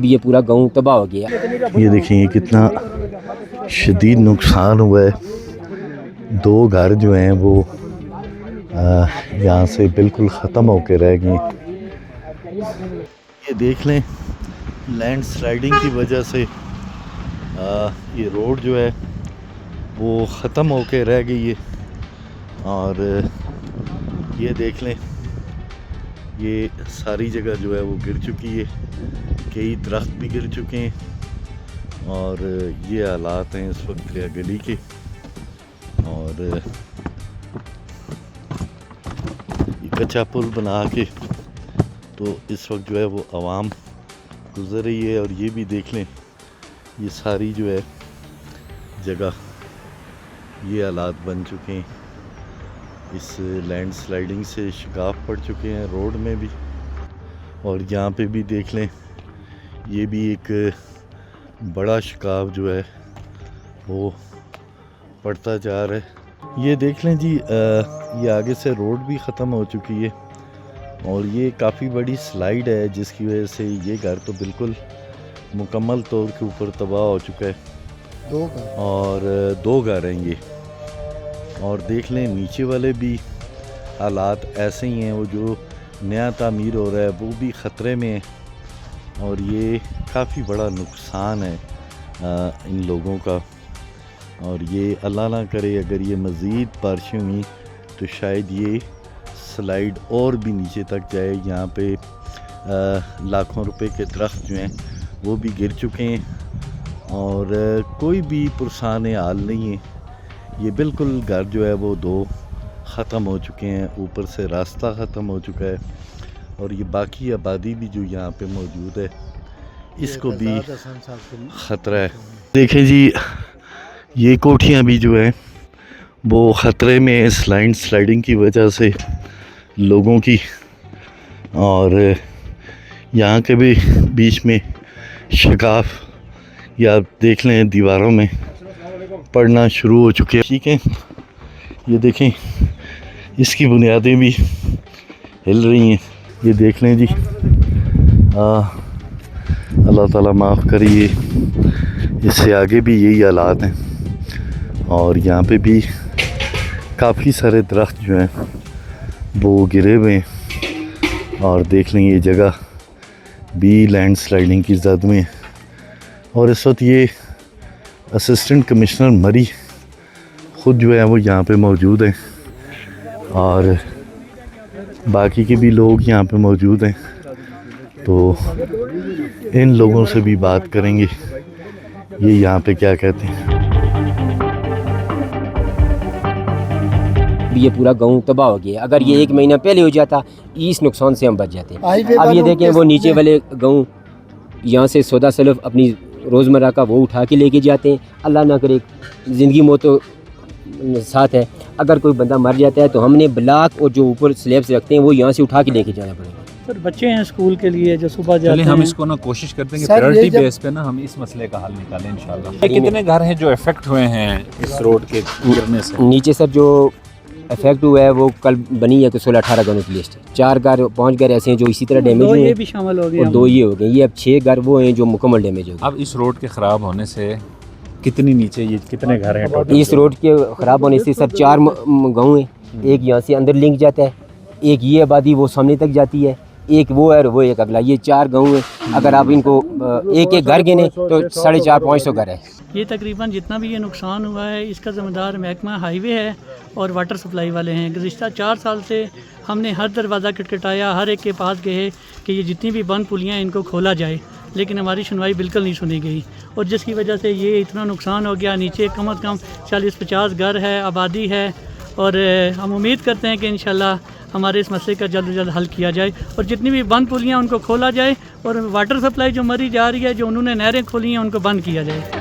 ये पूरा गांव तबाह हो गया। ये देखिए कितना शदीद नुकसान हुआ है। 2 घर जो हैं वो यहाँ से बिल्कुल ख़त्म होकर रह गए। ये देख लें, लैंड स्लाइडिंग की वजह से ये रोड जो है वो ख़त्म होकर रह गई है। और ये देख लें, ये सारी जगह जो है वो गिर चुकी है, कई दरख्त भी गिर चुके हैं। और ये हालात हैं इस वक्त लिया गली के। और ये कच्चा पुल बना के तो इस वक्त जो है वो आवाम गुजर रही है। और ये भी देख लें, ये सारी जो है जगह ये हालात बन चुके हैं। इस लैंड स्लाइडिंग से शिकाफ पड़ चुके हैं रोड में भी। और यहाँ पे भी देख लें, ये भी एक बड़ा शिकाफ जो है वो पड़ता जा रहा है। ये देख लें जी, ये आगे से रोड भी ख़त्म हो चुकी है। और ये काफ़ी बड़ी स्लाइड है जिसकी वजह से ये घर तो बिल्कुल मुकम्मल तौर के ऊपर तबाह हो चुका है। 2 घर और 2 घर हैं ये। और देख लें नीचे वाले भी हालात ऐसे ही हैं, वो जो नया तामीर हो रहा है वो भी ख़तरे में है। और ये काफ़ी बड़ा नुकसान है इन लोगों का। और ये अल्लाह ना करे अगर ये मज़ीद बारिशें हुई तो शायद ये स्लाइड और भी नीचे तक जाए। यहाँ पे लाखों रुपए के दरख्त जो हैं वो भी गिर चुके हैं और कोई भी पुरसान हाल नहीं है। ये बिल्कुल घर जो है वो 2 ख़त्म हो चुके हैं, ऊपर से रास्ता ख़त्म हो चुका है। और ये बाकी आबादी भी जो यहाँ पे मौजूद है इसको भी ख़तरा है। देखें जी, ये कोठियाँ भी जो है वो ख़तरे में इस लैंड स्लाइडिंग की वजह से लोगों की। और यहाँ के भी बीच में शिकाफ या देख लें दीवारों में पड़ना शुरू हो चुके हैं। ठीक है, ये देखें इसकी बुनियादें भी हिल रही हैं। ये देख लें जी, अल्लाह ताला माफ़ करिए, इससे आगे भी यही हालात हैं। और यहाँ पे भी काफ़ी सारे दरख्त जो हैं वो गिरे हुए हैं। और देख लें ये जगह भी लैंड स्लाइडिंग की ज़द में है। और इस वक्त ये असिस्टेंट कमिश्नर मरी ख़ुद जो है वो यहाँ पे मौजूद हैं और बाकी के भी लोग यहाँ पे मौजूद हैं। तो इन लोगों से भी बात करेंगे ये यहाँ पे क्या कहते हैं। ये पूरा गांव तबाह हो गया। अगर ये 1 महीना पहले हो जाता इस नुकसान से हम बच जाते। अब ये देखें, वो नीचे वाले गांव यहाँ से सौदा सलफ अपनी रोज़मर्रा का वो उठा के लेके जाते हैं। अल्लाह ना करे, ज़िंदगी मौत तो साथ है। अगर कोई बंदा मर जाता है तो हमने ब्लॉक और जो ऊपर स्लैब्स रखते हैं वो यहाँ से उठा के लेके जाना पड़ेगा। सर बच्चे हैं स्कूल के लिए जो सुबह जाते हैं। हम इसको ना कोशिश करते हैं कि प्रायोरिटी बेस पे ना हम इस मसले का हल निकालें इंशाल्लाह। कितने घर हैं जो इफेक्ट हुए हैं इस रोड के गिरने से? नीचे सर जो इफेक्ट हुआ है वो कल बनी है कि 16-18 घरों की लिस्ट। 4 घर 5 घर ऐसे हैं जो इसी तरह डैमेज हुए हैं, ये भी शामिल हो गए और 2 ये हो गए। ये अब 6 घर वो हैं जो मुकम्मल डैमेज हो गए। अब इस रोड के ख़राब होने से कितनी नीचे ये कितने घर हैं टोटल? इस रोड के ख़राब होने से सर 4 गाँव हैं। एक यहाँ से अंदर लिंक जाता है, एक ये आबादी वो सामने तक जाती है, एक वो है और वो एक अगला। ये 4 गाँव हैं। अगर आप इनको एक एक घर गिने तो 450-500 घर है। ये तकरीबन जितना भी ये नुकसान हुआ है इसका ज़िम्मेदार महकमा हाईवे है और वाटर सप्लाई वाले हैं। गुज़िश्ता 4 साल से हमने हर दरवाज़ा खटखटाया, हर एक के पास गए कि ये जितनी भी बंद पुलियाँ इनको खोला जाए, लेकिन हमारी सुनवाई बिल्कुल नहीं सुनी गई। और जिसकी वजह से ये इतना नुकसान हो गया। नीचे कम से कम 40-50 घर है, आबादी है। और हम उम्मीद करते हैं कि इंशाल्लाह हमारे इस मसले का जल्द से जल्द हल किया जाए और जितनी भी बंद पुलियाँ उनको खोला जाए और वाटर सप्लाई जो मरी जा रही है, जो उन्होंने नहरें खोली हैं, उनको बंद किया जाए।